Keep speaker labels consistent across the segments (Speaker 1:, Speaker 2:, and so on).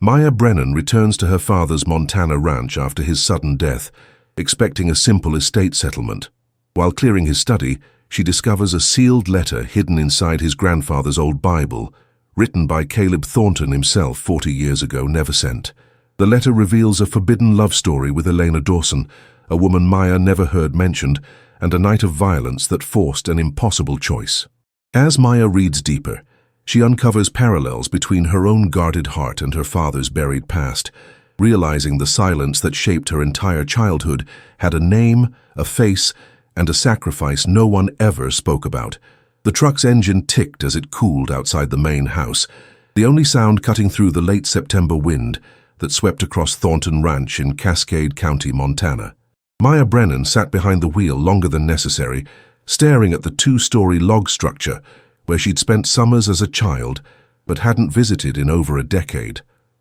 Speaker 1: Maya Brennan returns to her father's Montana ranch after his sudden death, expecting a simple estate settlement. While clearing his study, she discovers a sealed letter hidden inside his grandfather's old Bible, written by Caleb Thornton himself 40 years ago, never sent. The letter reveals a forbidden love story with Elena Dawson, a woman Maya never heard mentioned, and a night of violence that forced an impossible choice. As Maya reads deeper, she uncovers parallels between her own guarded heart and her father's buried past, realizing the silence that shaped her entire childhood had a name, a face, and a sacrifice no one ever spoke about. The truck's engine ticked as it cooled outside the main house, the only sound cutting through the late September wind that swept across Thornton Ranch in Cascade County, Montana. Maya Brennan sat behind the wheel longer than necessary, staring at the two-story log structure where she'd spent summers as a child but hadn't visited in over a decade.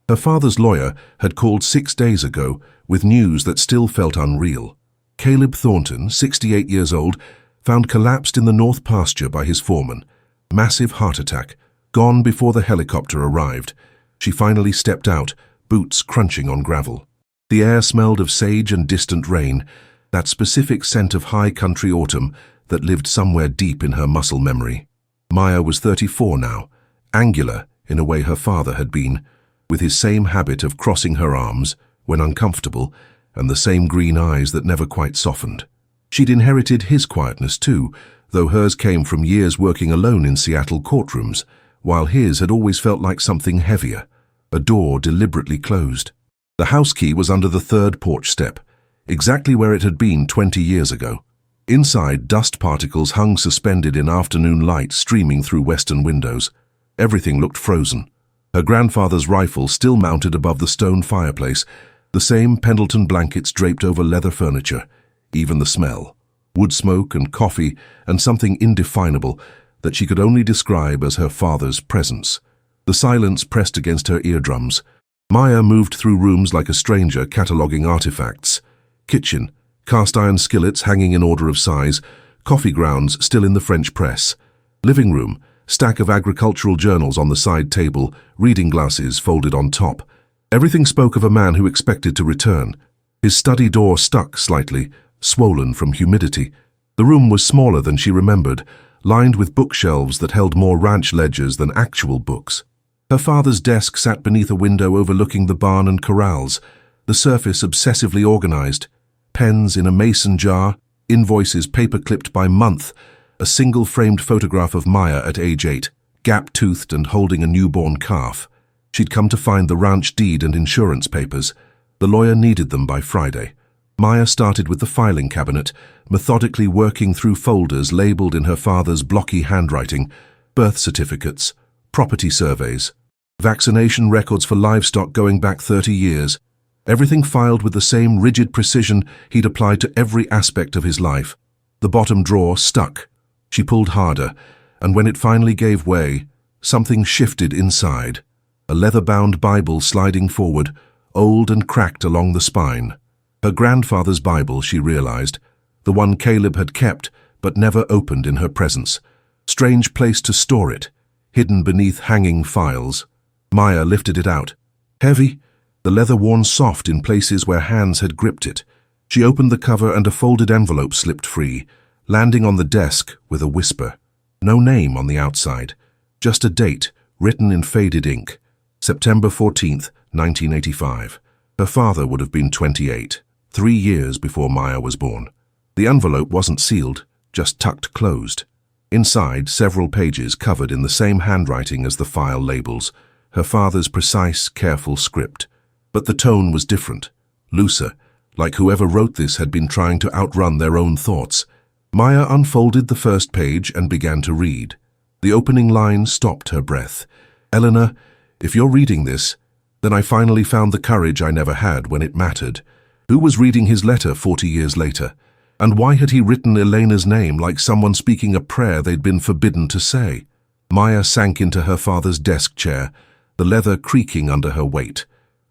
Speaker 1: Her father's lawyer had called 6 days ago with news that still felt unreal. Caleb Thornton, 68 years old, found collapsed in the north pasture by his foreman. Massive heart attack, gone before the helicopter arrived. She finally stepped out, boots crunching on gravel. The air smelled of sage and distant rain, that specific scent of high country autumn that lived somewhere deep in her muscle memory. Maya was 34 now, angular in a way her father had been, with his same habit of crossing her arms when uncomfortable and the same green eyes that never quite softened. She'd inherited his quietness too, though hers came from years working alone in Seattle courtrooms, while his had always felt like something heavier, a door deliberately closed. The house key was under the third porch step, exactly where it had been 20 years ago. Inside, dust particles hung suspended in afternoon light streaming through western windows. Everything looked frozen. Her grandfather's rifle still mounted above the stone fireplace, the same Pendleton blankets draped over leather furniture. Even the smell, wood smoke and coffee and something indefinable that she could only describe as her father's presence. The silence pressed against her eardrums. Maya moved through rooms like a stranger cataloguing artifacts. Kitchen, cast-iron skillets hanging in order of size, coffee grounds still in the French press. Living room, stack of agricultural journals on the side table, reading glasses folded on top. Everything spoke of a man who expected to return. His study door stuck slightly, swollen from humidity. The room was smaller than she remembered, lined with bookshelves that held more ranch ledgers than actual books. Her father's desk sat beneath a window overlooking the barn and corrals, the surface obsessively organized. Pens in a mason jar, invoices paper-clipped by month, a single framed photograph of Maya at age 8, gap-toothed and holding a newborn calf. She'd come to find the ranch deed and insurance papers. The lawyer needed them by Friday. Maya started with the filing cabinet, methodically working through folders labeled in her father's blocky handwriting, birth certificates, property surveys, vaccination records for livestock going back 30 years. Everything filed with the same rigid precision he'd applied to every aspect of his life. The bottom drawer stuck. She pulled harder, and when it finally gave way, something shifted inside. A leather-bound Bible sliding forward, old and cracked along the spine. Her grandfather's Bible, she realized, the one Caleb had kept but never opened in her presence. Strange place to store it, hidden beneath hanging files. Maya lifted it out. Heavy, the leather worn soft in places where hands had gripped it. She opened the cover and a folded envelope slipped free, landing on the desk with a whisper. No name on the outside, just a date written in faded ink. September 14th, 1985. Her father would have been 28, 3 years before Maya was born. The envelope wasn't sealed, just tucked closed. Inside, several pages covered in the same handwriting as the file labels, her father's precise, careful script. But the tone was different, looser, like whoever wrote this had been trying to outrun their own thoughts. Maya unfolded the first page and began to read. The opening line stopped her breath. Eleanor, if you're reading this, then I finally found the courage I never had when it mattered. Who was reading his letter 40 years later? And why had he written Elena's name like someone speaking a prayer they'd been forbidden to say? Maya sank into her father's desk chair, the leather creaking under her weight.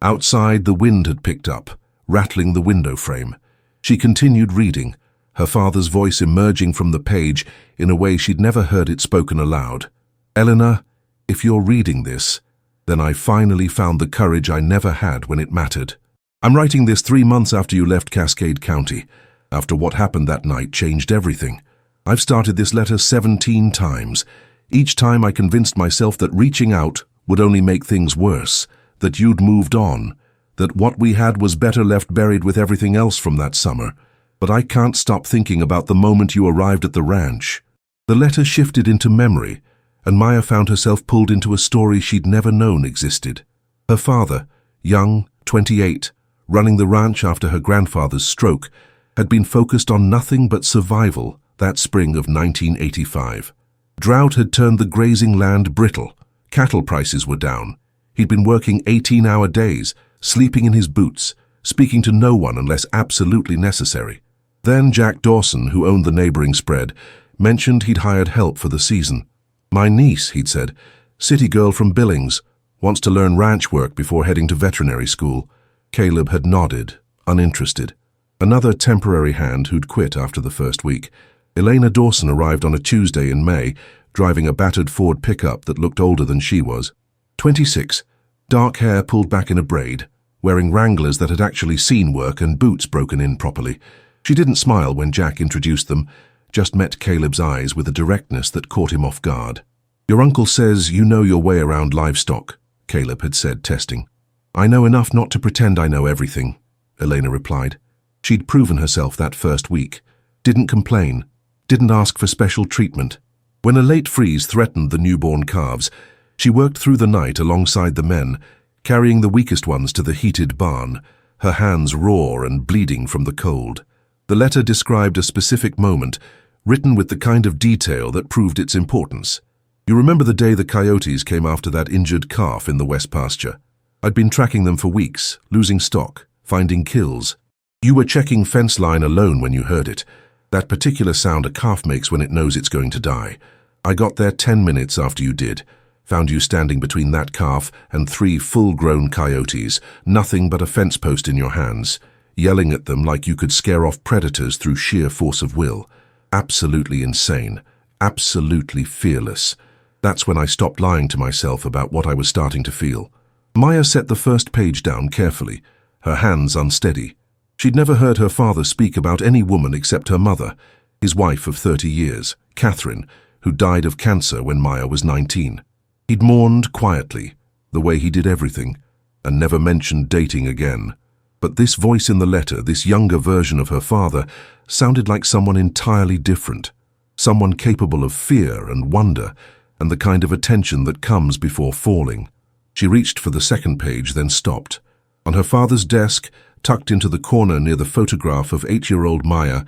Speaker 1: Outside, the wind had picked up, rattling the window frame. She continued reading, her father's voice emerging from the page in a way she'd never heard it spoken aloud. Eleanor, if you're reading this, Then I finally found the courage I never had when it mattered. I'm writing this 3 months after you left Cascade County, after what happened that night changed everything. I've started this letter 17 times. Each time I convinced myself that reaching out would only make things worse, that you'd moved on, that what we had was better left buried with everything else from that summer. But I can't stop thinking about the moment you arrived at the ranch. The letter shifted into memory, and Maya found herself pulled into a story she'd never known existed. Her father, young, 28, running the ranch after her grandfather's stroke, had been focused on nothing but survival that spring of 1985. Drought had turned the grazing land brittle. Cattle prices were down. He'd been working 18-hour days, sleeping in his boots, speaking to no one unless absolutely necessary. Then Jack Dawson, who owned the neighboring spread, mentioned he'd hired help for the season. My niece, he'd said, city girl from Billings, wants to learn ranch work before heading to veterinary school. Caleb had nodded, uninterested. Another temporary hand who'd quit after the first week. Elena Dawson arrived on a Tuesday in May, driving a battered Ford pickup that looked older than she was. 26, dark hair pulled back in a braid, wearing Wranglers that had actually seen work and boots broken in properly. She didn't smile when Jack introduced them, just met Caleb's eyes with a directness that caught him off guard. Your uncle says you know your way around livestock, Caleb had said, testing. I know enough not to pretend I know everything, Elena replied. She'd proven herself that first week, didn't complain, didn't ask for special treatment. When a late freeze threatened the newborn calves, she worked through the night alongside the men, carrying the weakest ones to the heated barn, her hands raw and bleeding from the cold. The letter described a specific moment, written with the kind of detail that proved its importance. You remember the day the coyotes came after that injured calf in the west pasture? I'd been tracking them for weeks, losing stock, finding kills. You were checking fence line alone when you heard it. That particular sound a calf makes when it knows it's going to die. I got there 10 minutes after you did. Found you standing between that calf and 3 full-grown coyotes, nothing but a fence post in your hands, yelling at them like you could scare off predators through sheer force of will. Absolutely insane. Absolutely fearless. That's when I stopped lying to myself about what I was starting to feel. Maya set the first page down carefully, her hands unsteady. She'd never heard her father speak about any woman except her mother, his wife of 30 years, Catherine, who died of cancer when Maya was 19. He'd mourned quietly, the way he did everything, and never mentioned dating again. But this voice in the letter, this younger version of her father, sounded like someone entirely different, someone capable of fear and wonder, and the kind of attention that comes before falling. She reached for the second page, then stopped. On her father's desk, tucked into the corner near the photograph of 8-year-old Maya,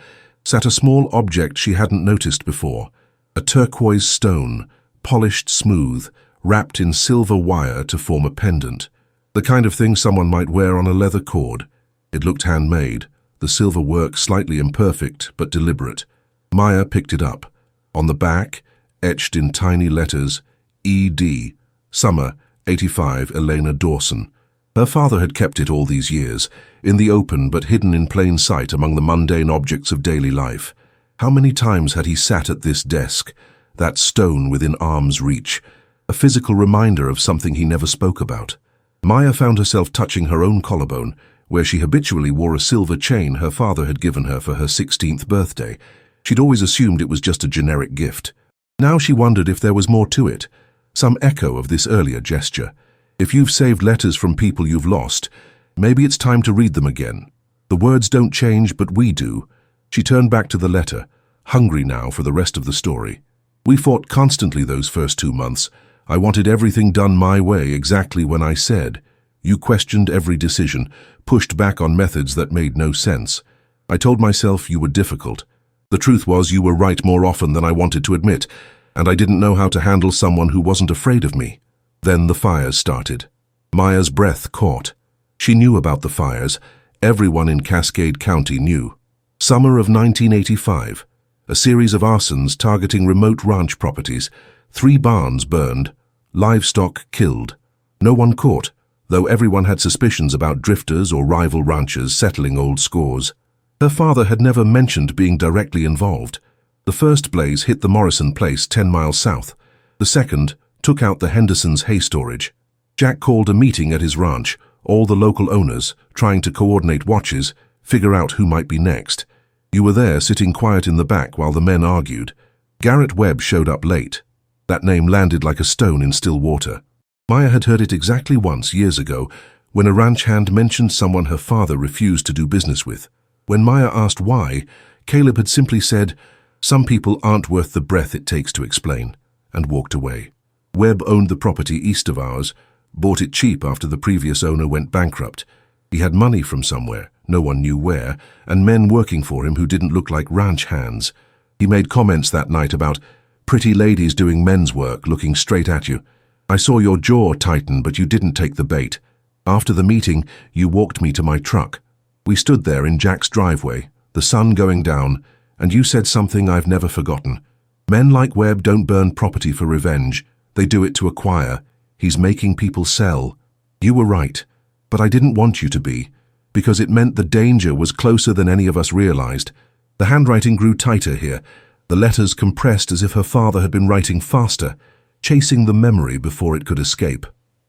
Speaker 1: sat a small object she hadn't noticed before, a turquoise stone, polished smooth, wrapped in silver wire to form a pendant. The kind of thing someone might wear on a leather cord. It looked handmade, the silver work slightly imperfect but deliberate. Maya picked it up. On the back, etched in tiny letters, E.D., Summer, 85, Elena Dawson. Her father had kept it all these years, in the open but hidden in plain sight among the mundane objects of daily life. How many times had he sat at this desk, that stone within arm's reach, a physical reminder of something he never spoke about? Maya found herself touching her own collarbone, where she habitually wore a silver chain her father had given her for her 16th birthday. She'd always assumed it was just a generic gift. Now she wondered if there was more to it, some echo of this earlier gesture. If you've saved letters from people you've lost, maybe it's time to read them again. The words don't change, but we do. She turned back to the letter, hungry now for the rest of the story. We fought constantly those first 2 months. I wanted everything done my way exactly when I said. You questioned every decision, pushed back on methods that made no sense. I told myself you were difficult. The truth was you were right more often than I wanted to admit, and I didn't know how to handle someone who wasn't afraid of me. Then the fires started. Maya's breath caught. She knew about the fires. Everyone in Cascade County knew. Summer of 1985. A series of arsons targeting remote ranch properties. 3 barns burned. Livestock killed. No one caught, though everyone had suspicions about drifters or rival ranchers settling old scores. Her father had never mentioned being directly involved. The first blaze hit the Morrison place 10 miles south. The second took out the Henderson's hay storage. Jack called a meeting at his ranch, all the local owners, trying to coordinate watches, figure out who might be next. You were there sitting quiet in the back while the men argued. Garrett Webb showed up late. That name landed like a stone in still water. Maya had heard it exactly once years ago, when a ranch hand mentioned someone her father refused to do business with. When Maya asked why, Caleb had simply said, "Some people aren't worth the breath it takes to explain," and walked away. Webb owned the property east of ours, bought it cheap after the previous owner went bankrupt. He had money from somewhere, no one knew where, and men working for him who didn't look like ranch hands. He made comments that night about pretty ladies doing men's work looking straight at you. "I saw your jaw tighten, but you didn't take the bait. After the meeting, you walked me to my truck. We stood there in Jack's driveway, the sun going down, and you said something I've never forgotten. Men like Webb don't burn property for revenge. They do it to acquire. He's making people sell. You were right, but I didn't want you to be, because it meant the danger was closer than any of us realized." The handwriting grew tighter here, the letters compressed as if her father had been writing faster, chasing the memory before it could escape.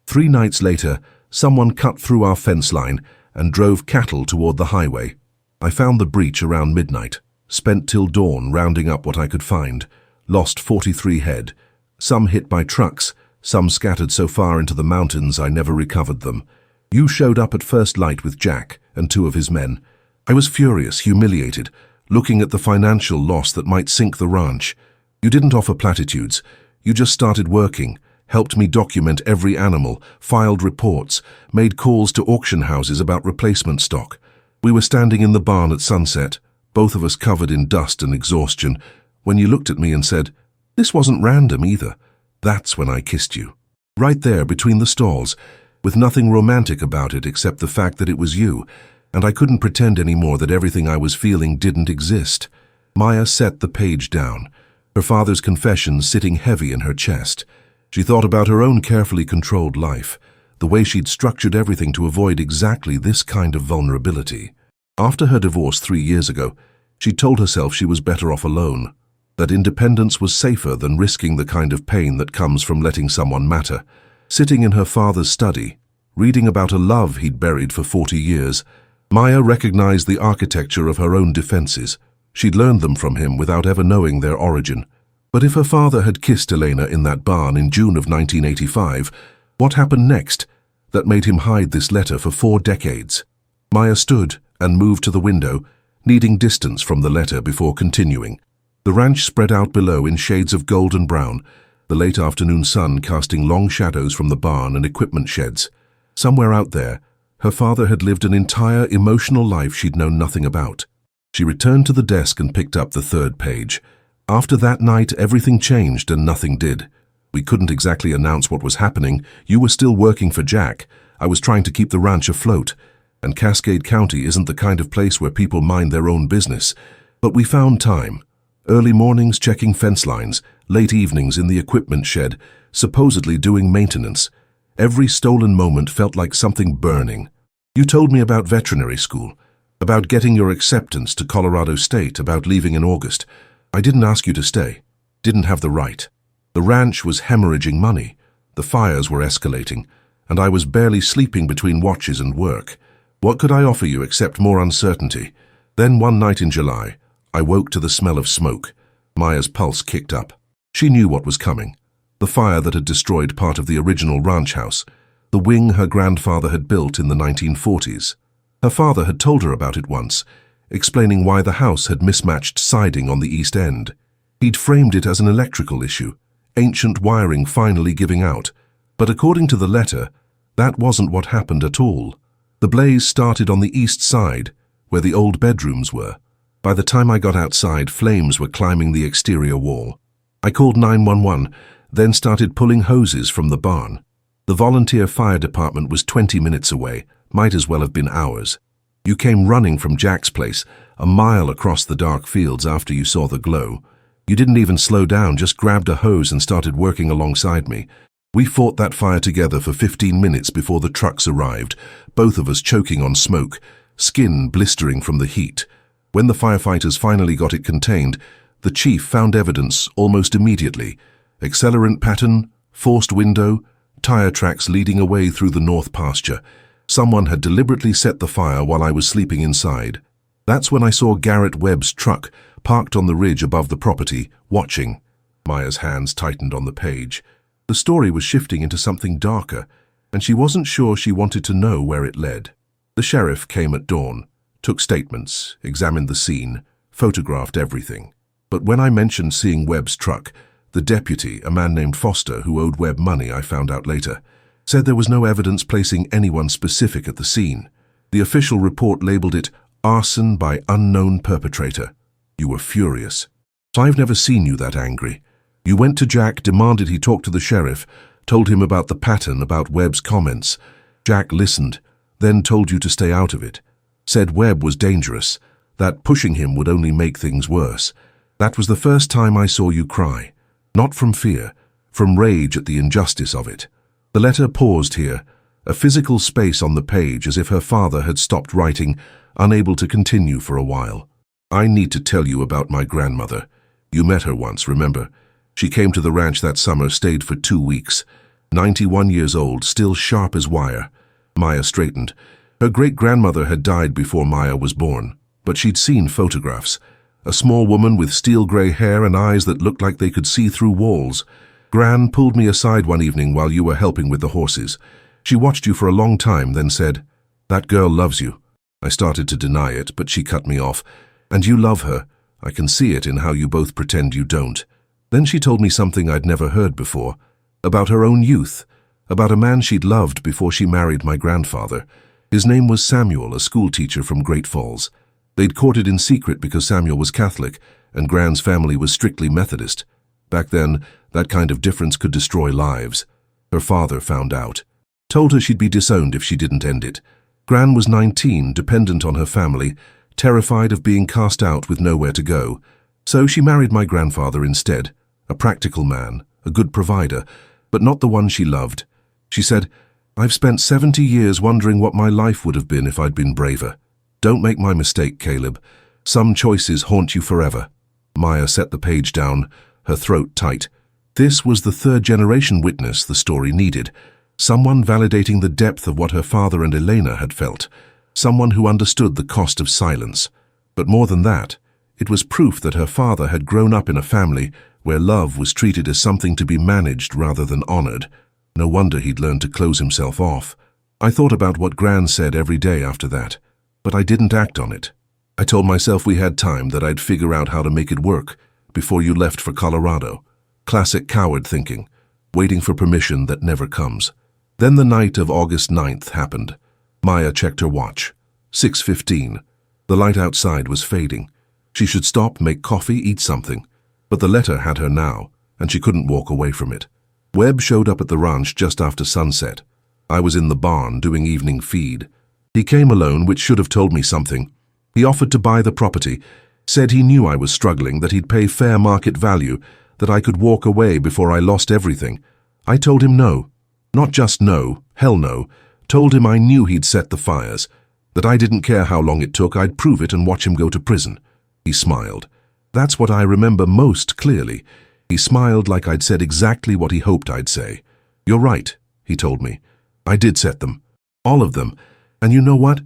Speaker 1: 3 nights later, someone cut through our fence line and drove cattle toward the highway. I found the breach around midnight, spent till dawn rounding up what I could find, lost 43 head, some hit by trucks, some scattered so far into the mountains I never recovered them. You showed up at first light with Jack and 2 of his men. I was furious, humiliated, looking at the financial loss that might sink the ranch. You didn't offer platitudes. You just started working, helped me document every animal, filed reports, made calls to auction houses about replacement stock. We were standing in the barn at sunset, both of us covered in dust and exhaustion, when you looked at me and said, "This wasn't random either." That's when I kissed you. Right there between the stalls, with nothing romantic about it except the fact that it was you, and I couldn't pretend anymore that everything I was feeling didn't exist. Maya set the page down, her father's confession sitting heavy in her chest. She thought about her own carefully controlled life, the way she'd structured everything to avoid exactly this kind of vulnerability. After her divorce 3 years ago, she told herself she was better off alone, that independence was safer than risking the kind of pain that comes from letting someone matter. Sitting in her father's study, reading about a love he'd buried for 40 years, Maya recognized the architecture of her own defenses. She'd learned them from him without ever knowing their origin. But if her father had kissed Elena in that barn in June of 1985, what happened next that made him hide this letter for 4 decades? Maya stood and moved to the window, needing distance from the letter before continuing. The ranch spread out below in shades of golden brown, the late afternoon sun casting long shadows from the barn and equipment sheds. Somewhere out there, her father had lived an entire emotional life she'd known nothing about. She returned to the desk and picked up the 3rd page. After that night, everything changed and nothing did. We couldn't exactly announce what was happening. You were still working for Jack. I was trying to keep the ranch afloat. And Cascade County isn't the kind of place where people mind their own business. But we found time. Early mornings checking fence lines, late evenings in the equipment shed, supposedly doing maintenance. Every stolen moment felt like something burning. You told me about veterinary school, about getting your acceptance to Colorado State, about leaving in August. I didn't ask you to stay, didn't have the right. The ranch was hemorrhaging money, the fires were escalating, and I was barely sleeping between watches and work. What could I offer you except more uncertainty? Then one night in July, I woke to the smell of smoke. Maya's pulse kicked up. She knew what was coming. The fire that had destroyed part of the original ranch house, the wing her grandfather had built in the 1940s. Her father had told her about it once, explaining why the house had mismatched siding on the east end. He'd framed it as an electrical issue, ancient wiring finally giving out. But according to the letter, that wasn't what happened at all. The blaze started on the east side, where the old bedrooms were. By the time I got outside, flames were climbing the exterior wall. I called 911, then started pulling hoses from the barn. The volunteer fire department was 20 minutes away, might as well have been hours. You came running from Jack's place, a mile across the dark fields after you saw the glow. You didn't even slow down, just grabbed a hose and started working alongside me. We fought that fire together for 15 minutes before the trucks arrived, both of us choking on smoke, skin blistering from the heat. When the firefighters finally got it contained, the chief found evidence almost immediately. Accelerant pattern, forced window, tire tracks leading away through the north pasture. Someone had deliberately set the fire while I was sleeping inside. That's when I saw Garrett Webb's truck parked on the ridge above the property, watching. Maya's hands tightened on the page. The story was shifting into something darker, and she wasn't sure she wanted to know where it led. The sheriff came at dawn, took statements, examined the scene, photographed everything. But when I mentioned seeing Webb's truck, the deputy, a man named Foster who owed Webb money, I found out later, said there was no evidence placing anyone specific at the scene. The official report labeled it arson by unknown perpetrator. You were furious. I've never seen you that angry. You went to Jack, demanded he talk to the sheriff, told him about the pattern, about Webb's comments. Jack listened, then told you to stay out of it. Said Webb was dangerous, that pushing him would only make things worse. That was the first time I saw you cry. Not from fear, from rage at the injustice of it. The letter paused here, a physical space on the page as if her father had stopped writing, unable to continue for a while. I need to tell you about my grandmother. You met her once, remember? She came to the ranch that summer, stayed for 2 weeks. 91 years old, still sharp as wire. Maya straightened. Her great-grandmother had died before Maya was born, but she'd seen photographs. A small woman with steel-gray hair and eyes that looked like they could see through walls. Gran pulled me aside one evening while you were helping with the horses. She watched you for a long time, then said, "That girl loves you." I started to deny it, but she cut me off. "And you love her. I can see it in how you both pretend you don't." Then she told me something I'd never heard before, about her own youth, about a man she'd loved before she married my grandfather. His name was Samuel, a schoolteacher from Great Falls. They'd courted in secret because Samuel was Catholic, and Gran's family was strictly Methodist. Back then, that kind of difference could destroy lives. Her father found out. Told her she'd be disowned if she didn't end it. Gran was 19, dependent on her family, terrified of being cast out with nowhere to go. So she married my grandfather instead, a practical man, a good provider, but not the one she loved. She said, "I've spent 70 years wondering what my life would have been if I'd been braver. Don't make my mistake, Caleb. Some choices haunt you forever." Maya set the page down, her throat tight. This was the third-generation witness the story needed. Someone validating the depth of what her father and Elena had felt. Someone who understood the cost of silence. But more than that, it was proof that her father had grown up in a family where love was treated as something to be managed rather than honored. No wonder he'd learned to close himself off. I thought about what Gran said every day after that, but I didn't act on it. I told myself we had time, that I'd figure out how to make it work before you left for Colorado. Classic coward thinking, waiting for permission that never comes. Then the night of August 9th happened. Maya checked her watch. 6:15. The light outside was fading. She should stop, make coffee, eat something. But the letter had her now, and she couldn't walk away from it. Webb showed up at the ranch just after sunset. I was in the barn doing evening feed. He came alone, which should have told me something. He offered to buy the property, said he knew I was struggling, that he'd pay fair market value, that I could walk away before I lost everything. I told him no. Not just no, hell no. Told him I knew he'd set the fires, that I didn't care how long it took, I'd prove it and watch him go to prison. He smiled. That's what I remember most clearly. He smiled like I'd said exactly what he hoped I'd say. "You're right," he told me. "I did set them. All of them. And you know what?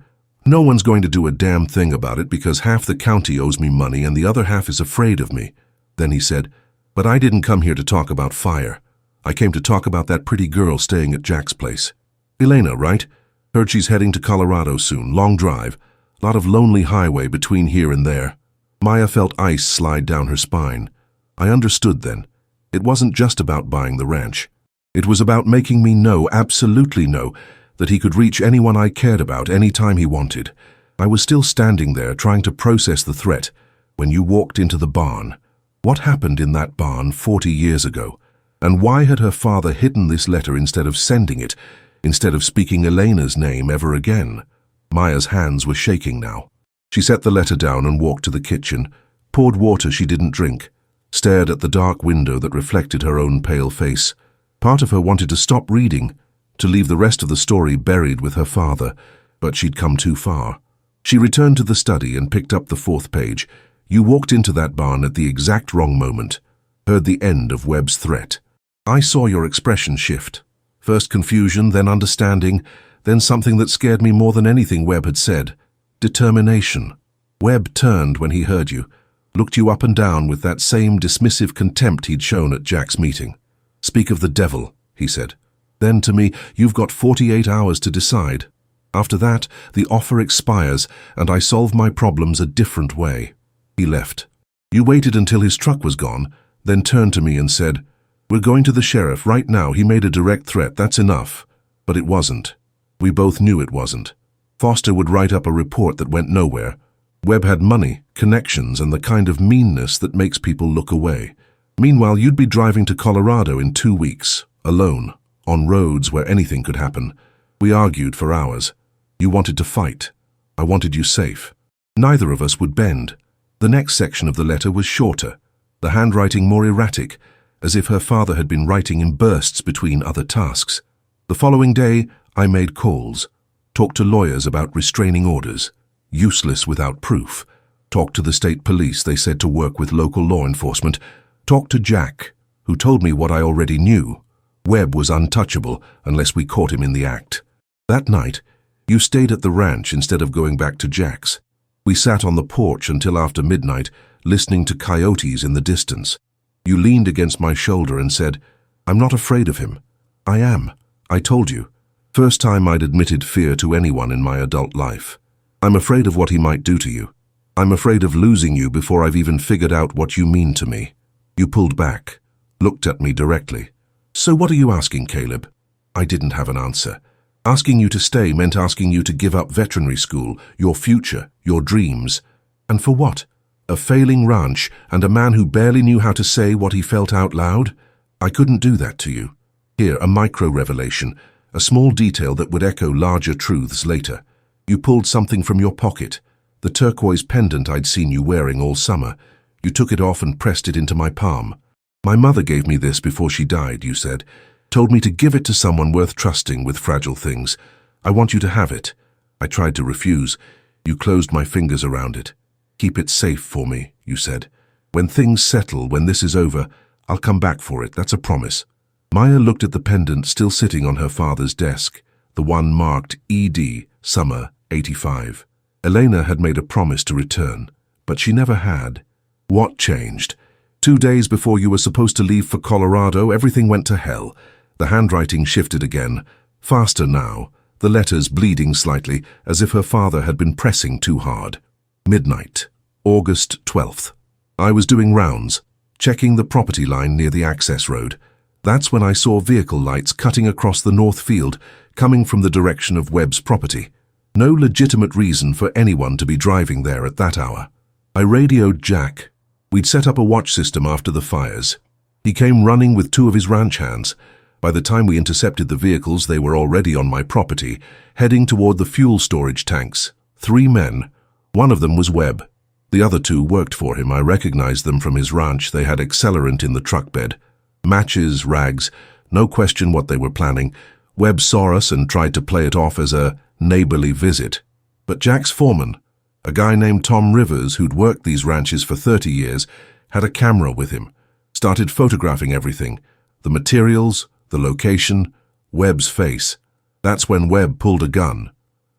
Speaker 1: No one's going to do a damn thing about it because half the county owes me money and the other half is afraid of me." Then he said, "But I didn't come here to talk about fire. I came to talk about that pretty girl staying at Jack's place. Elena, right? Heard she's heading to Colorado soon. Long drive. Lot of lonely highway between here and there." Maya felt ice slide down her spine. I understood then. It wasn't just about buying the ranch. It was about making me know, absolutely know, that he could reach anyone I cared about any time he wanted. I was still standing there trying to process the threat when you walked into the barn. What happened in that barn 40 years ago? And why had her father hidden this letter instead of sending it, instead of speaking Elena's name ever again? Maya's hands were shaking now. She set the letter down and walked to the kitchen, poured water she didn't drink, stared at the dark window that reflected her own pale face. Part of her wanted to stop reading, to leave the rest of the story buried with her father, but she'd come too far. She returned to the study and picked up the 4th page. You walked into that barn at the exact wrong moment, heard the end of Webb's threat. I saw your expression shift. First confusion, then understanding, then something that scared me more than anything Webb had said. Determination. Webb turned when he heard you, looked you up and down with that same dismissive contempt he'd shown at Jack's meeting. "Speak of the devil," he said. Then to me, "You've got 48 hours to decide. After that, the offer expires, and I solve my problems a different way." He left. You waited until his truck was gone, then turned to me and said, "We're going to the sheriff right now. He made a direct threat. That's enough." But it wasn't. We both knew it wasn't. Foster would write up a report that went nowhere. Webb had money, connections, and the kind of meanness that makes people look away. Meanwhile, you'd be driving to Colorado in 2 weeks, alone, on roads where anything could happen. We argued for hours. You wanted to fight. I wanted you safe. Neither of us would bend. The next section of the letter was shorter, the handwriting more erratic, as if her father had been writing in bursts between other tasks. The following day, I made calls, talked to lawyers about restraining orders, useless without proof, talked to the state police, they said to work with local law enforcement, talked to Jack, who told me what I already knew. Webb was untouchable unless we caught him in the act. That night, you stayed at the ranch instead of going back to Jack's. We sat on the porch until after midnight, listening to coyotes in the distance. You leaned against my shoulder and said, "I'm not afraid of him." "I am. I told you. First time I'd admitted fear to anyone in my adult life. I'm afraid of what he might do to you. I'm afraid of losing you before I've even figured out what you mean to me." You pulled back, looked at me directly. "So what are you asking, Caleb?" I didn't have an answer. Asking you to stay meant asking you to give up veterinary school, your future, your dreams. And for what? A failing ranch and a man who barely knew how to say what he felt out loud? I couldn't do that to you. Here, a micro-revelation, a small detail that would echo larger truths later. You pulled something from your pocket, the turquoise pendant I'd seen you wearing all summer. You took it off and pressed it into my palm. "My mother gave me this before she died," you said. "Told me to give it to someone worth trusting with fragile things. I want you to have it." I tried to refuse. You closed my fingers around it. "Keep it safe for me," you said. "When things settle, when this is over, I'll come back for it, that's a promise." Maya looked at the pendant still sitting on her father's desk, the one marked ED, summer 85. Elena had made a promise to return, but she never had. What changed? 2 days before you were supposed to leave for Colorado, everything went to hell. The handwriting shifted again, faster now, the letters bleeding slightly, as if her father had been pressing too hard. Midnight, August 12th. I was doing rounds, checking the property line near the access road. That's when I saw vehicle lights cutting across the north field, coming from the direction of Webb's property. No legitimate reason for anyone to be driving there at that hour. I radioed Jack. We'd set up a watch system after the fires. He came running with 2 of his ranch hands. By the time we intercepted the vehicles, they were already on my property, heading toward the fuel storage tanks. 3 men. One of them was Webb. The other 2 worked for him. I recognized them from his ranch. They had accelerant in the truck bed. Matches, rags, no question what they were planning. Webb saw us and tried to play it off as a neighborly visit. But Jack's foreman, a guy named Tom Rivers who'd worked these ranches for 30 years, had a camera with him, started photographing everything, the materials, the location, Webb's face. That's when Webb pulled a gun.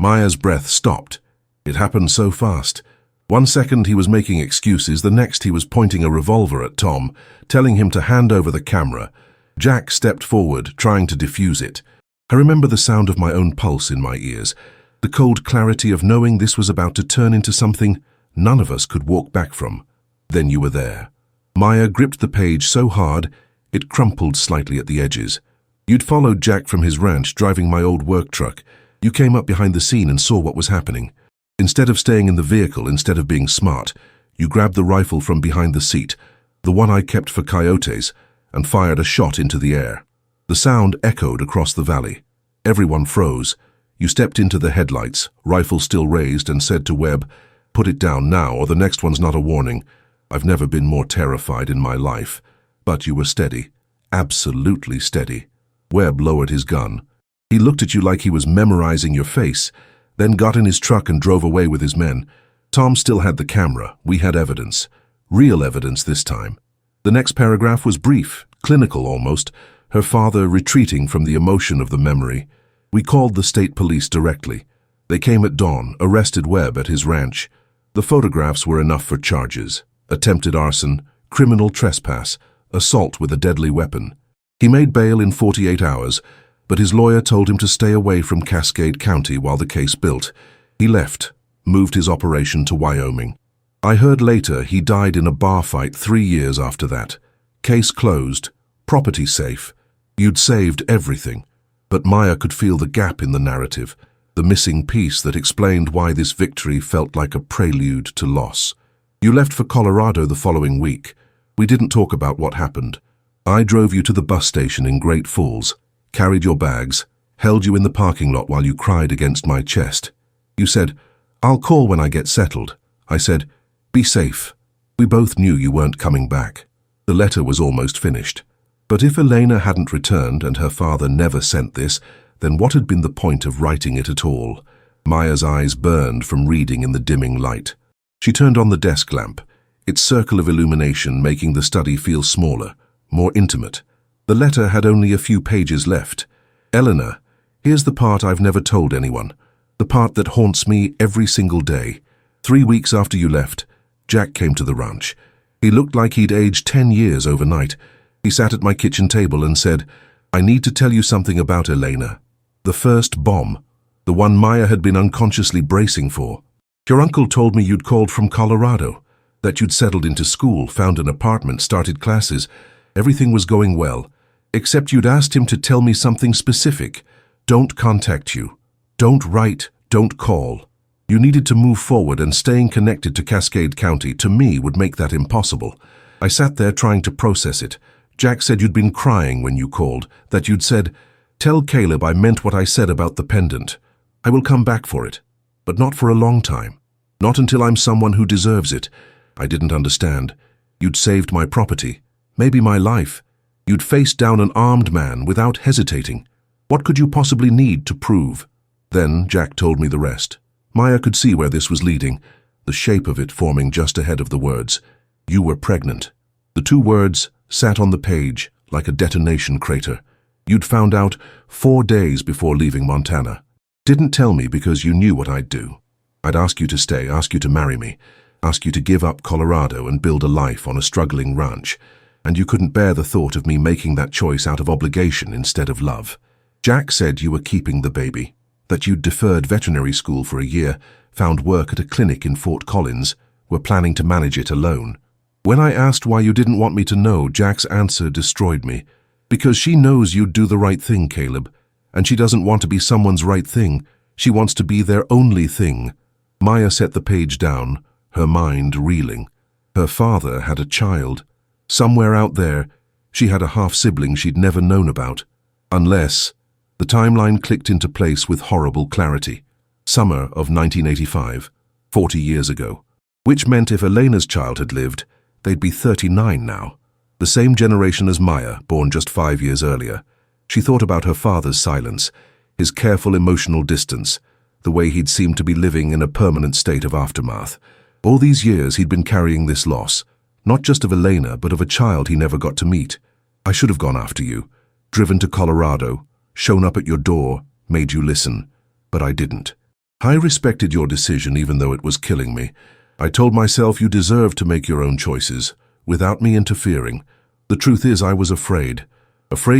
Speaker 1: Maya's breath stopped. It happened so fast. 1 second he was making excuses, the next he was pointing a revolver at Tom, telling him to hand over the camera. Jack stepped forward, trying to defuse it. I remember the sound of my own pulse in my ears, the cold clarity of knowing this was about to turn into something none of us could walk back from. Then you were there. Maya gripped the page so hard, it crumpled slightly at the edges. You'd followed Jack from his ranch, driving my old work truck. You came up behind the scene and saw what was happening. Instead of staying in the vehicle, instead of being smart, you grabbed the rifle from behind the seat, the one I kept for coyotes, and fired a shot into the air. The sound echoed across the valley. Everyone froze. You stepped into the headlights, rifle still raised, and said to Webb, "Put it down now, or the next one's not a warning." I've never been more terrified in my life. But you were steady. Absolutely steady. Webb lowered his gun. He looked at you like he was memorizing your face, then got in his truck and drove away with his men. Tom still had the camera. We had evidence. Real evidence this time. The next paragraph was brief, clinical almost. her father retreating from the emotion of the memory. We called the state police directly. They came at dawn, arrested Webb at his ranch. The photographs were enough for charges: attempted arson, criminal trespass, assault with a deadly weapon. He made bail in 48 hours, but his lawyer told him to stay away from Cascade County while the case built. He left, moved his operation to Wyoming. I heard later he died in a bar fight 3 years after that. Case closed, property safe. You'd saved everything. But Maya could feel the gap in the narrative, the missing piece that explained why this victory felt like a prelude to loss. You left for Colorado the following week. We didn't talk about what happened. I drove you to the bus station in Great Falls, carried your bags, held you in the parking lot while you cried against my chest. You said, "I'll call when I get settled." I said, "Be safe." We both knew you weren't coming back. The letter was almost finished. But if Elena hadn't returned and her father never sent this, then what had been the point of writing it at all? Maya's eyes burned from reading in the dimming light. She turned on the desk lamp, its circle of illumination making the study feel smaller, more intimate. The letter had only a few pages left. "Eleanor, here's the part I've never told anyone, the part that haunts me every single day. 3 weeks after you left, Jack came to the ranch. He looked like he'd aged 10 years overnight. He sat at my kitchen table and said, 'I need to tell you something about Elena. The first bomb, the one Maya had been unconsciously bracing for. Your uncle told me you'd called from Colorado, that you'd settled into school, found an apartment, started classes. Everything was going well, except you'd asked him to tell me something specific. Don't contact you. Don't write, don't call. You needed to move forward, and staying connected to Cascade County to me would make that impossible.' I sat there trying to process it. Jack said you'd been crying when you called, that you'd said, 'Tell Caleb I meant what I said about the pendant. I will come back for it, but not for a long time. Not until I'm someone who deserves it.' I didn't understand. You'd saved my property, maybe my life. You'd faced down an armed man without hesitating. What could you possibly need to prove?" Then Jack told me the rest. Maya could see where this was leading, the shape of it forming just ahead of the words. You were pregnant. The 2 words sat on the page like a detonation crater. You'd found out 4 days before leaving Montana. Didn't tell me because you knew what I'd do. I'd ask you to stay, ask you to marry me, ask you to give up Colorado and build a life on a struggling ranch, and you couldn't bear the thought of me making that choice out of obligation instead of love. Jack said you were keeping the baby, that you'd deferred veterinary school for a year, found work at a clinic in Fort Collins, were planning to manage it alone. When I asked why you didn't want me to know, Jack's answer destroyed me. "Because she knows you'd do the right thing, Caleb, and she doesn't want to be someone's right thing. She wants to be their only thing." Maya set the page down, her mind reeling. Her father had a child. Somewhere out there, she had a half-sibling she'd never known about. Unless... The timeline clicked into place with horrible clarity. Summer of 1985, 40 years ago. Which meant if Elena's child had lived, they'd be 39 now. The same generation as Maya, born just 5 years earlier. She thought about her father's silence, his careful emotional distance, the way he'd seemed to be living in a permanent state of aftermath. All these years he'd been carrying this loss, not just of Elena, but of a child he never got to meet. "I should have gone after you, driven to Colorado, shown up at your door, made you listen, but I didn't. I respected your decision even though it was killing me. I told myself you deserved to make your own choices, without me interfering. The truth is I was afraid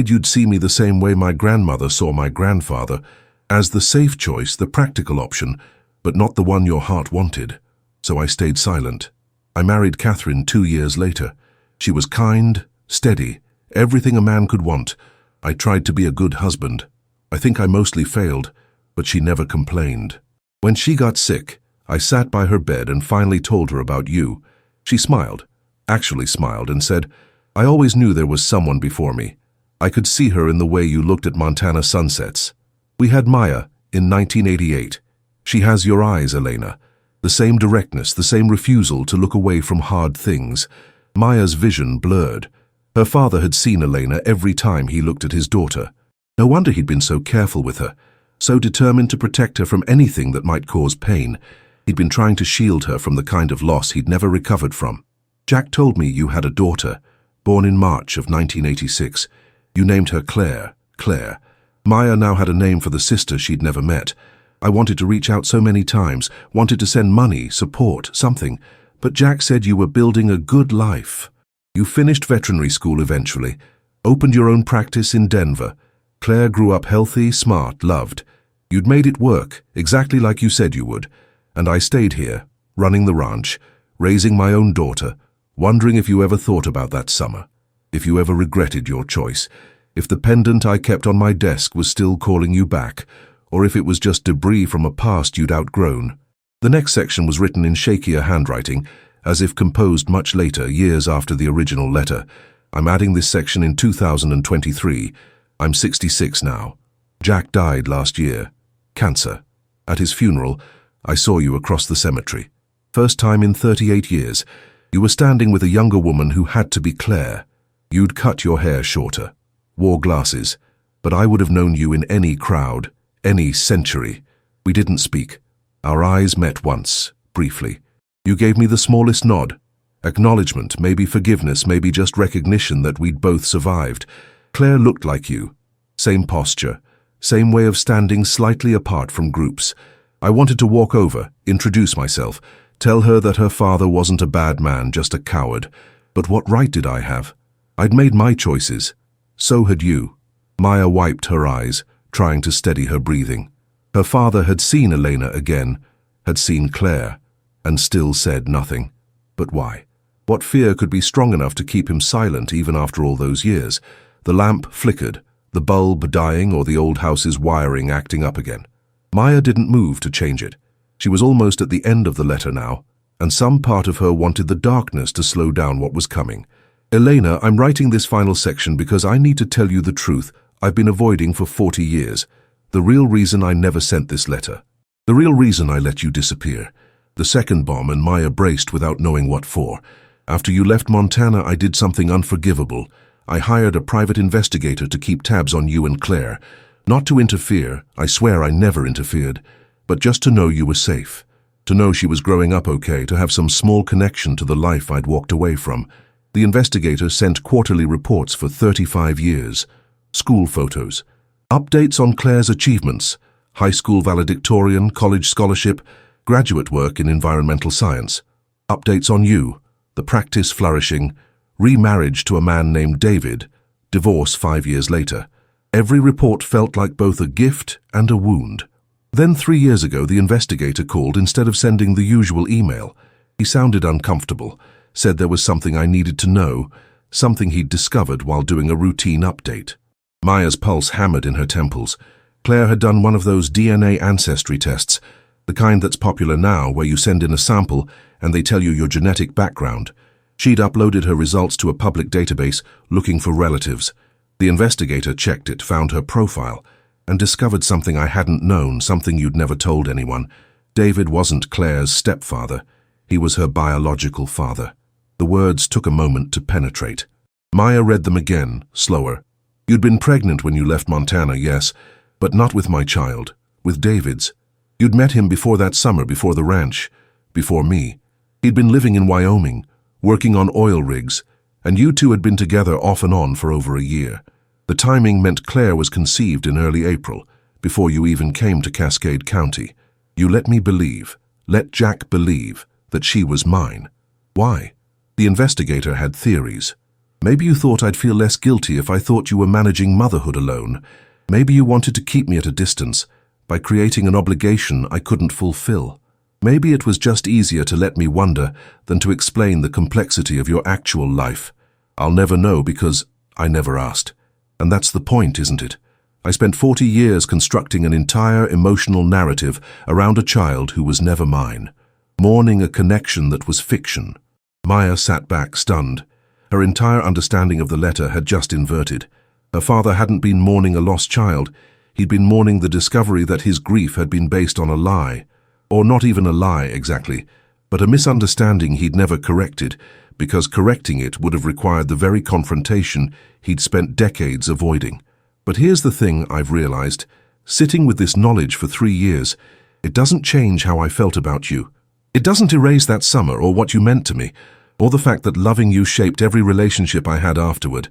Speaker 1: you'd see me the same way my grandmother saw my grandfather, as the safe choice, the practical option, but not the one your heart wanted. So I stayed silent. I married Catherine 2 years later. She was kind, steady, everything a man could want. I tried to be a good husband. I think I mostly failed, but she never complained. When she got sick, I sat by her bed and finally told her about you. She smiled, actually smiled, and said, 'I always knew there was someone before me. I could see her in the way you looked at Montana sunsets.' We had Maya in 1988. She has your eyes, Elena. The same directness, the same refusal to look away from hard things. Maya's vision blurred. Her father had seen Elena every time he looked at his daughter. No wonder he'd been so careful with her, so determined to protect her from anything that might cause pain. He'd been trying to shield her from the kind of loss he'd never recovered from. Jack told me you had a daughter, born in March of 1986. You named her Claire. Claire. Maya now had a name for the sister she'd never met. I wanted to reach out so many times, wanted to send money, support, something. But Jack said you were building a good life. You finished veterinary school eventually, opened your own practice in Denver. Claire grew up healthy, smart, loved. You'd made it work, exactly like you said you would. And I stayed here, running the ranch, raising my own daughter, wondering if you ever thought about that summer, if you ever regretted your choice, if the pendant I kept on my desk was still calling you back, or if it was just debris from a past you'd outgrown. The next section was written in shakier handwriting, as if composed much later, years after the original letter. I'm adding this section in 2023. I'm 66 now. Jack died last year. Cancer. At his funeral, I saw you across the cemetery. First time in 38 years. You were standing with a younger woman who had to be Claire. You'd cut your hair shorter, wore glasses, but I would have known you in any crowd, any century. We didn't speak. Our eyes met once, briefly. You gave me the smallest nod. Acknowledgement, maybe forgiveness, maybe just recognition that we'd both survived. Claire looked like you. Same posture, same way of standing slightly apart from groups. I wanted to walk over, introduce myself, tell her that her father wasn't a bad man, just a coward. But what right did I have? I'd made my choices. So had you. Maya wiped her eyes, trying to steady her breathing. Her father had seen Elena again, had seen Claire, and still said nothing. But why? What fear could be strong enough to keep him silent even after all those years? The lamp flickered, the bulb dying or the old house's wiring acting up again. Maya didn't move to change it. She was almost at the end of the letter now, and some part of her wanted the darkness to slow down what was coming. Elena, I'm writing this final section because I need to tell you the truth I've been avoiding for 40 years. The real reason I never sent this letter. The real reason I let you disappear. The second bomb, and Maya braced without knowing what for. After you left Montana, I did something unforgivable. I hired a private investigator to keep tabs on you and Claire. Not to interfere, I swear I never interfered, but just to know you were safe. To know she was growing up okay, to have some small connection to the life I'd walked away from. The investigator sent quarterly reports for 35 years. School photos. Updates on Claire's achievements. High school valedictorian, college scholarship, graduate work in environmental science. Updates on you. The practice flourishing. Remarriage to a man named David. Divorce 5 years later. Every report felt like both a gift and a wound. Then 3 years ago, the investigator called instead of sending the usual email. He sounded uncomfortable, said there was something I needed to know, something he'd discovered while doing a routine update. Maya's pulse hammered in her temples. Claire had done one of those DNA ancestry tests, the kind that's popular now, where you send in a sample and they tell you your genetic background. She'd uploaded her results to a public database looking for relatives. The investigator checked it, found her profile, and discovered something I hadn't known, something you'd never told anyone. David wasn't Claire's stepfather. He was her biological father. The words took a moment to penetrate. Maya read them again, slower. You'd been pregnant when you left Montana, yes, but not with my child, with David's. You'd met him before that summer, before the ranch, before me. He'd been living in Wyoming, working on oil rigs, and you two had been together off and on for over a year. The timing meant Claire was conceived in early April, before you even came to Cascade County. You let me believe, let Jack believe, that she was mine. Why? The investigator had theories. Maybe you thought I'd feel less guilty if I thought you were managing motherhood alone. Maybe you wanted to keep me at a distance by creating an obligation I couldn't fulfill. Maybe it was just easier to let me wonder than to explain the complexity of your actual life. I'll never know because I never asked. And that's the point, isn't it? I spent 40 years constructing an entire emotional narrative around a child who was never mine, mourning a connection that was fiction. Maya sat back, stunned. Her entire understanding of the letter had just inverted. Her father hadn't been mourning a lost child. He'd been mourning the discovery that his grief had been based on a lie. Or not even a lie, exactly, but a misunderstanding he'd never corrected, because correcting it would have required the very confrontation he'd spent decades avoiding. But here's the thing I've realized. Sitting with this knowledge for 3 years, it doesn't change how I felt about you. It doesn't erase that summer or what you meant to me, or the fact that loving you shaped every relationship I had afterward.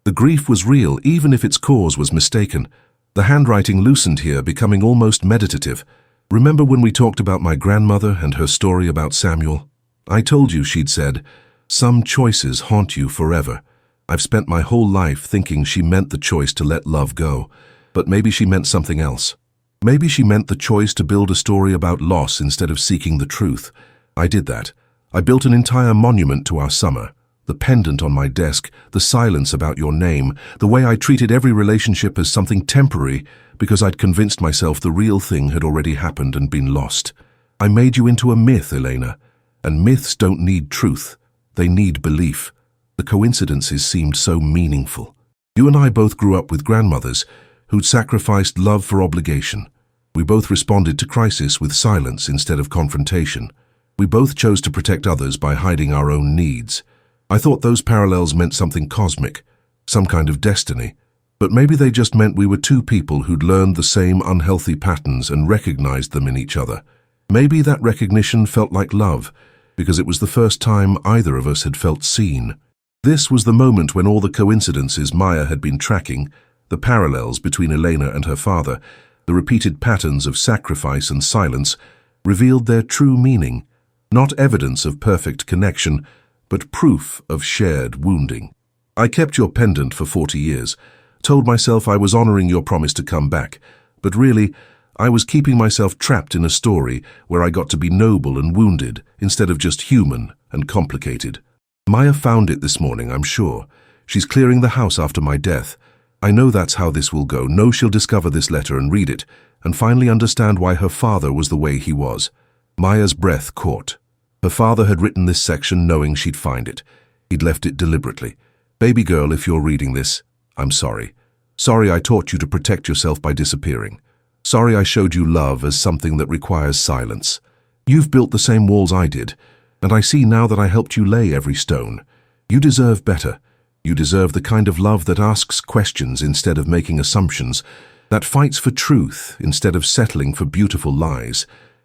Speaker 1: The grief was real, even if its cause was mistaken. The handwriting loosened here, becoming almost meditative. Remember when we talked about my grandmother and her story about Samuel? I told you, she'd said, some choices haunt you forever. I've spent my whole life thinking she meant the choice to let love go, but maybe she meant something else. Maybe she meant the choice to build a story about loss instead of seeking the truth. I did that. I built an entire monument to our summer. The pendant on my desk, the silence about your name, the way I treated every relationship as something temporary because I'd convinced myself the real thing had already happened and been lost. I made you into a myth, Elena, and myths don't need truth. They need belief. The coincidences seemed so meaningful. You and I both grew up with grandmothers who'd sacrificed love for obligation. We both responded to crisis with silence instead of confrontation. We both chose to protect others by hiding our own needs. I thought those parallels meant something cosmic, some kind of destiny. But maybe they just meant we were two people who'd learned the same unhealthy patterns and recognized them in each other. Maybe that recognition felt like love, because it was the first time either of us had felt seen. This was the moment when all the coincidences Maya had been tracking, the parallels between Elena and her father, the repeated patterns of sacrifice and silence, revealed their true meaning. Not evidence of perfect connection, but proof of shared wounding. I kept your pendant for 40 years, told myself I was honoring your promise to come back, but really, I was keeping myself trapped in a story where I got to be noble and wounded instead of just human and complicated. Maya found it this morning, I'm sure. She's clearing the house after my death. I know that's how this will go. Know she'll discover this letter and read it, and finally understand why her father was the way he was. Maya's breath caught. Her father had written this section knowing she'd find it. He'd left it deliberately. Baby girl, if you're reading this, I'm sorry. Sorry I taught you to protect yourself by disappearing. Sorry I showed you love as something that requires silence. You've built the same walls I did, and I see now that I helped you lay every stone. You deserve better. You deserve the kind of love that asks questions instead of making assumptions, that fights for truth instead of settling for beautiful lies,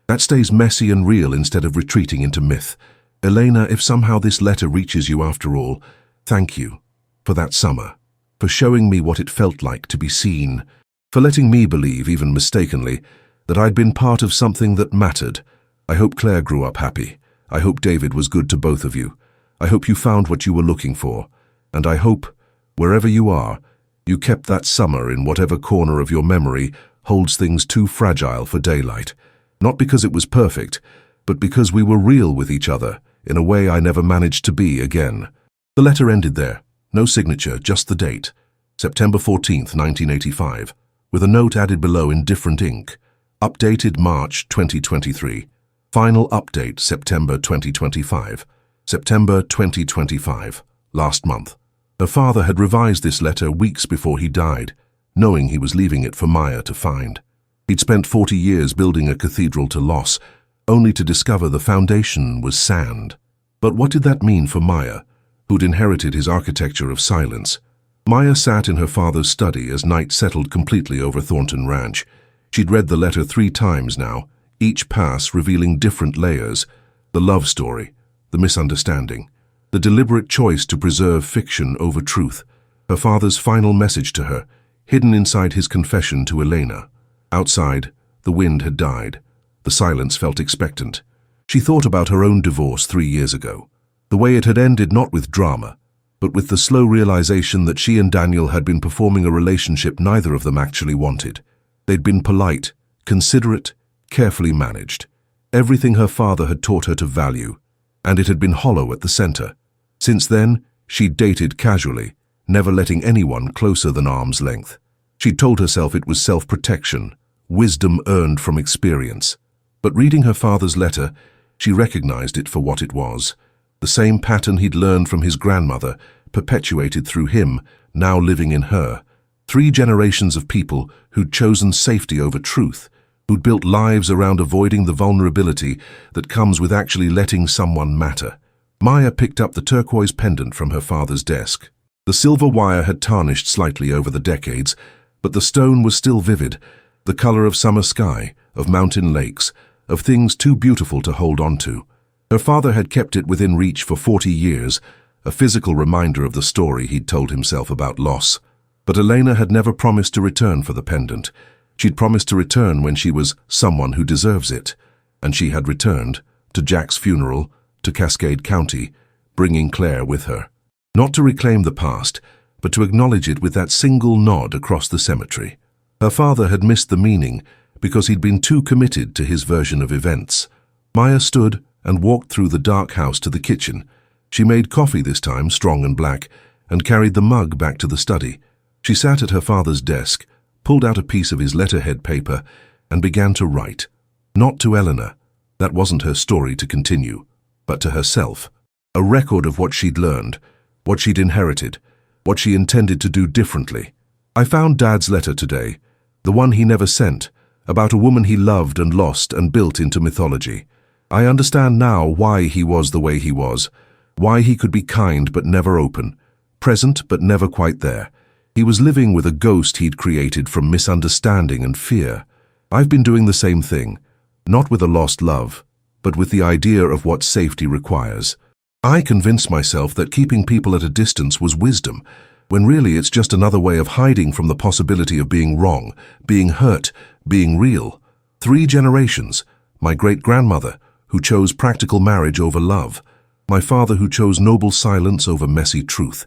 Speaker 1: that stays messy and real instead of retreating into myth. Elena, if somehow this letter reaches you after all, thank you for that summer, for showing me what it felt like to be seen, for letting me believe, even mistakenly, that I'd been part of something that mattered. I hope Claire grew up happy. I hope David was good to both of you. I hope you found what you were looking for. And I hope, wherever you are, you kept that summer in whatever corner of your memory holds things too fragile for daylight. Not because it was perfect, but because we were real with each other in a way I never managed to be again. The letter ended there. No signature, just the date. September 14th, 1985, with a note added below in different ink. Updated March 2023. Final update September 2025. September 2025, last month. Her father had revised this letter weeks before he died, knowing he was leaving it for Maya to find. He'd spent 40 years building a cathedral to loss, only to discover the foundation was sand. But what did that mean for Maya, who'd inherited his architecture of silence? Maya sat in her father's study as night settled completely over Thornton Ranch. She'd read the letter 3 times now, each pass revealing different layers: the love story, the misunderstanding, the deliberate choice to preserve fiction over truth, her father's final message to her, hidden inside his confession to Elena. Outside, the wind had died. The silence felt expectant. She thought about her own divorce 3 years ago, the way it had ended not with drama, but with the slow realization that she and Daniel had been performing a relationship neither of them actually wanted. They'd been polite, considerate, carefully managed. Everything her father had taught her to value, and it had been hollow at the center. Since then, she'd dated casually, never letting anyone closer than arm's length. She'd told herself it was self-protection, wisdom earned from experience. But reading her father's letter, she recognized it for what it was. The same pattern he'd learned from his grandmother, perpetuated through him, now living in her. 3 generations of people who'd chosen safety over truth, who'd built lives around avoiding the vulnerability that comes with actually letting someone matter. Maya picked up the turquoise pendant from her father's desk. The silver wire had tarnished slightly over the decades, but the stone was still vivid, the color of summer sky, of mountain lakes, of things too beautiful to hold on to. Her father had kept it within reach for 40 years, a physical reminder of the story he'd told himself about loss. But Elena had never promised to return for the pendant. She'd promised to return when she was someone who deserves it. And she had returned, to Jack's funeral, to Cascade County, bringing Claire with her. Not to reclaim the past, but to acknowledge it with that single nod across the cemetery. Her father had missed the meaning because he'd been too committed to his version of events. Maya stood and walked through the dark house to the kitchen. She made coffee this time, strong and black, and carried the mug back to the study. She sat at her father's desk, pulled out a piece of his letterhead paper, and began to write. Not to Eleanor. That wasn't her story to continue, but to herself. A record of what she'd learned, what she'd inherited, what she intended to do differently. I found Dad's letter today, the one he never sent, about a woman he loved and lost and built into mythology. I understand now why he was the way he was, why he could be kind but never open, present but never quite there. He was living with a ghost he'd created from misunderstanding and fear. I've been doing the same thing, not with a lost love, but with the idea of what safety requires. I convinced myself that keeping people at a distance was wisdom, when really it's just another way of hiding from the possibility of being wrong, being hurt, being real. 3 generations, my great-grandmother, who chose practical marriage over love, my father who chose noble silence over messy truth,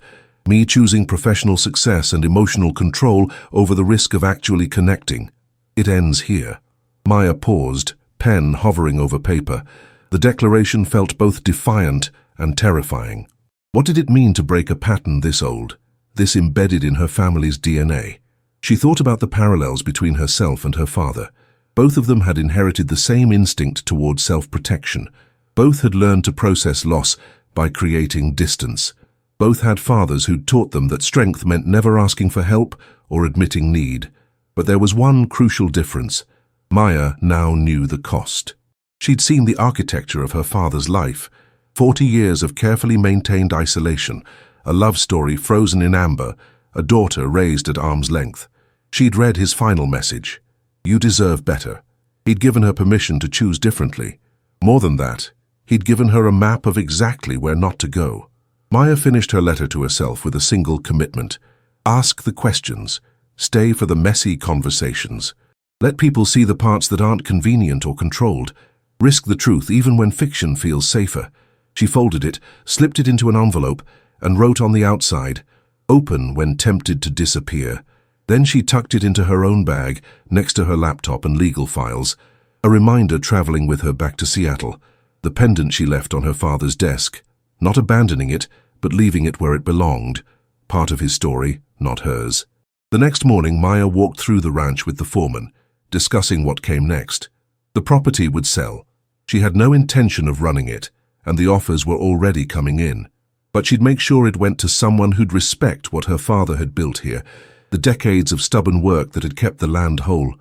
Speaker 1: me choosing professional success and emotional control over the risk of actually connecting. It ends here. Maya paused, pen hovering over paper. The declaration felt both defiant and terrifying. What did it mean to break a pattern this old, this embedded in her family's DNA? She thought about the parallels between herself and her father. Both of them had inherited the same instinct toward self-protection. Both had learned to process loss by creating distance. Both had fathers who'd taught them that strength meant never asking for help or admitting need. But there was one crucial difference. Maya now knew the cost. She'd seen the architecture of her father's life, 40 years of carefully maintained isolation, a love story frozen in amber, a daughter raised at arm's length. She'd read his final message. You deserve better. He'd given her permission to choose differently. More than that, he'd given her a map of exactly where not to go. Maya finished her letter to herself with a single commitment. Ask the questions. Stay for the messy conversations. Let people see the parts that aren't convenient or controlled. Risk the truth even when fiction feels safer. She folded it, slipped it into an envelope, and wrote on the outside, "Open when tempted to disappear." Then she tucked it into her own bag, next to her laptop and legal files, a reminder traveling with her back to Seattle, the pendant she left on her father's desk, not abandoning it, but leaving it where it belonged, part of his story, not hers. The next morning, Maya walked through the ranch with the foreman, discussing what came next. The property would sell. She had no intention of running it, and the offers were already coming in. But she'd make sure it went to someone who'd respect what her father had built here, the decades of stubborn work that had kept the land whole.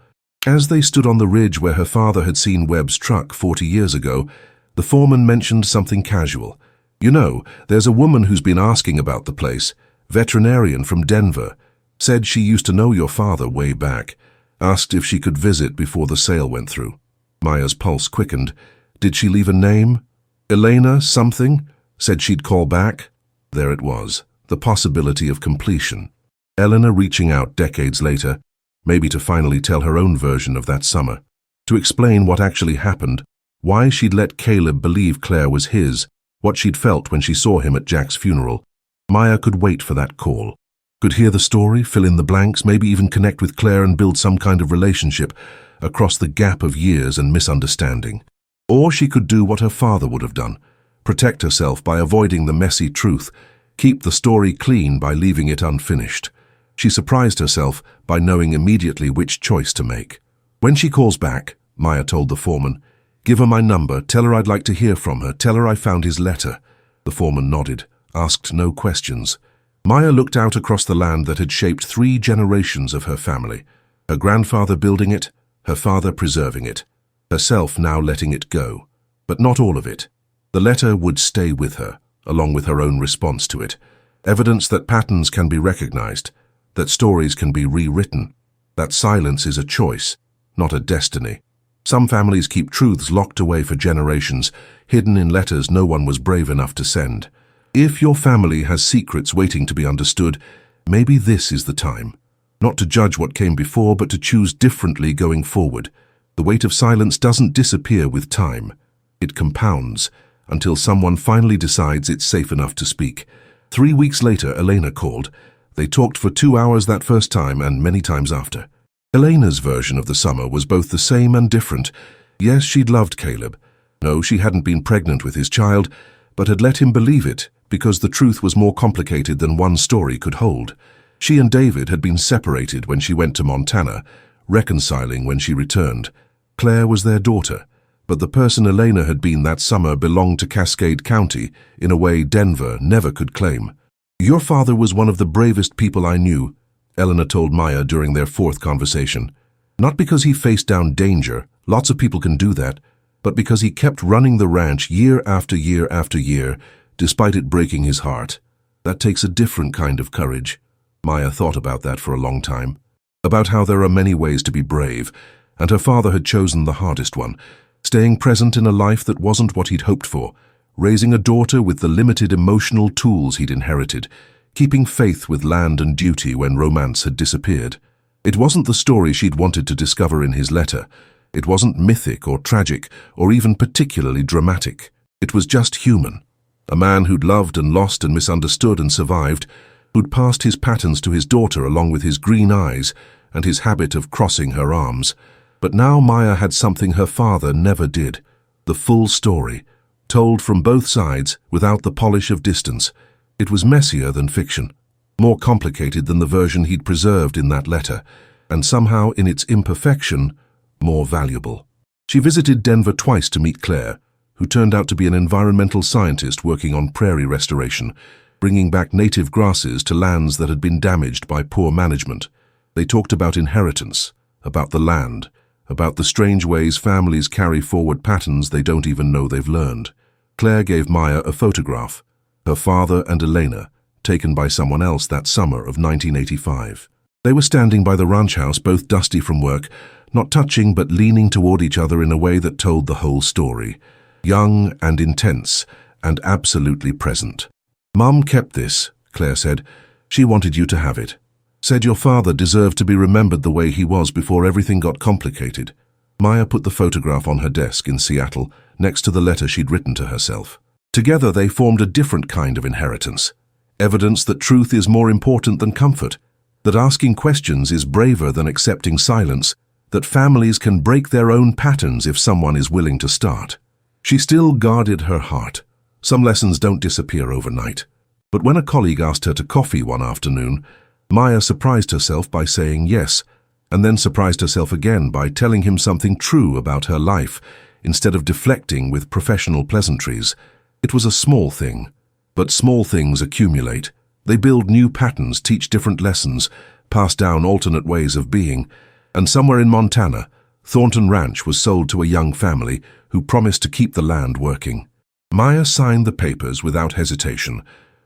Speaker 1: As they stood on the ridge where her father had seen Webb's truck 40 years ago, the foreman mentioned something casual. You know, there's a woman who's been asking about the place, veterinarian from Denver. Said she used to know your father way back. Asked if she could visit before the sale went through. Maya's pulse quickened. Did she leave a name? Elena something? Said she'd call back? There it was, the possibility of completion. Eleanor reaching out decades later, maybe to finally tell her own version of that summer, to explain what actually happened, why she'd let Caleb believe Claire was his, what she'd felt when she saw him at Jack's funeral. Maya could wait for that call. Could hear the story, fill in the blanks, maybe even connect with Claire and build some kind of relationship across the gap of years and misunderstanding. Or she could do what her father would have done, protect herself by avoiding the messy truth, keep the story clean by leaving it unfinished. She surprised herself by knowing immediately which choice to make. When she calls back, Maya told the foreman, give her my number, tell her I'd like to hear from her, tell her I found his letter. The foreman nodded, asked no questions. Maya looked out across the land that had shaped 3 generations of her family, her grandfather building it, her father preserving it, herself now letting it go. But not all of it. The letter would stay with her, along with her own response to it, evidence that patterns can be recognized, that stories can be rewritten, that silence is a choice, not a destiny. Some families keep truths locked away for generations, hidden in letters no one was brave enough to send. If your family has secrets waiting to be understood, maybe this is the time. Not to judge what came before, but to choose differently going forward. The weight of silence doesn't disappear with time. It compounds until someone finally decides it's safe enough to speak. 3 weeks later, Elena called. They talked for 2 hours that first time and many times after. Elena's version of the summer was both the same and different. Yes, she'd loved Caleb. No, she hadn't been pregnant with his child, but had let him believe it because the truth was more complicated than one story could hold. She and David had been separated when she went to Montana, reconciling when she returned. Claire was their daughter, but the person Elena had been that summer belonged to Cascade County in a way Denver never could claim. "Your father was one of the bravest people I knew," Elena told Maya during their 4th conversation. "Not because he faced down danger, lots of people can do that, but because he kept running the ranch year after year after year, despite it breaking his heart. That takes a different kind of courage." Maya thought about that for a long time, about how there are many ways to be brave, and her father had chosen the hardest one, staying present in a life that wasn't what he'd hoped for, raising a daughter with the limited emotional tools he'd inherited, keeping faith with land and duty when romance had disappeared. It wasn't the story she'd wanted to discover in his letter. It wasn't mythic or tragic or even particularly dramatic. It was just human. A man who'd loved and lost and misunderstood and survived, who'd passed his patterns to his daughter along with his green eyes and his habit of crossing her arms. But now Maya had something her father never did. The full story, told from both sides without the polish of distance. It was messier than fiction, more complicated than the version he'd preserved in that letter, and somehow in its imperfection, more valuable. She visited Denver twice to meet Claire, who turned out to be an environmental scientist working on prairie restoration, bringing back native grasses to lands that had been damaged by poor management. They talked about inheritance, about the land, about the strange ways families carry forward patterns they don't even know they've learned. Claire gave Maya a photograph, her father and Elena, taken by someone else that summer of 1985. They were standing by the ranch house, both dusty from work, not touching but leaning toward each other in a way that told the whole story. Young and intense and absolutely present. "Mum kept this," Claire said. "She wanted you to have it. Said your father deserved to be remembered the way he was before everything got complicated." Maya put the photograph on her desk in Seattle, next to the letter she'd written to herself. Together they formed a different kind of inheritance. Evidence that truth is more important than comfort, that asking questions is braver than accepting silence, that families can break their own patterns if someone is willing to start. She still guarded her heart. Some lessons don't disappear overnight. But when a colleague asked her to coffee one afternoon, Maya surprised herself by saying yes, and then surprised herself again by telling him something true about her life, instead of deflecting with professional pleasantries. It was a small thing, but small things accumulate. They build new patterns, teach different lessons, pass down alternate ways of being. And somewhere in Montana, Thornton Ranch was sold to a young family who promised to keep the land working. Maya signed the papers without hesitation.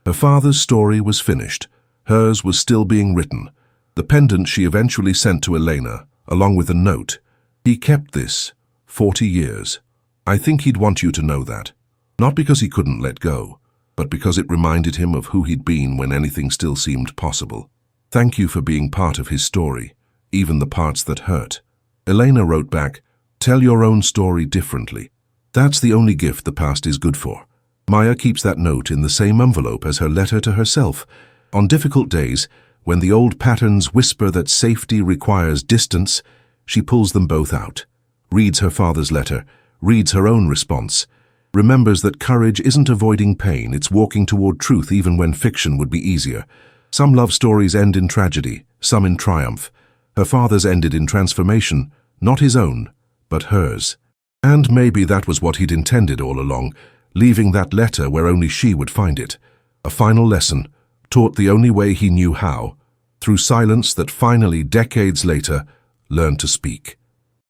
Speaker 1: Her father's story was finished. Hers was still being written. The pendant she eventually sent to Elena, along with a note. "He kept this 40 years. I think he'd want you to know that. Not because he couldn't let go, but because it reminded him of who he'd been when anything still seemed possible. Thank you for being part of his story, even the parts that hurt." Elena wrote back, "Tell your own story differently. That's the only gift the past is good for." Maya keeps that note in the same envelope as her letter to herself. On difficult days, when the old patterns whisper that safety requires distance, she pulls them both out, reads her father's letter, reads her own response, remembers that courage isn't avoiding pain, it's walking toward truth even when fiction would be easier. Some love stories end in tragedy, some in triumph. Her father's ended in transformation, not his own, but hers. And maybe that was what he'd intended all along, leaving that letter where only she would find it. A final lesson, taught the only way he knew how, through silence that finally, decades later, learned to speak.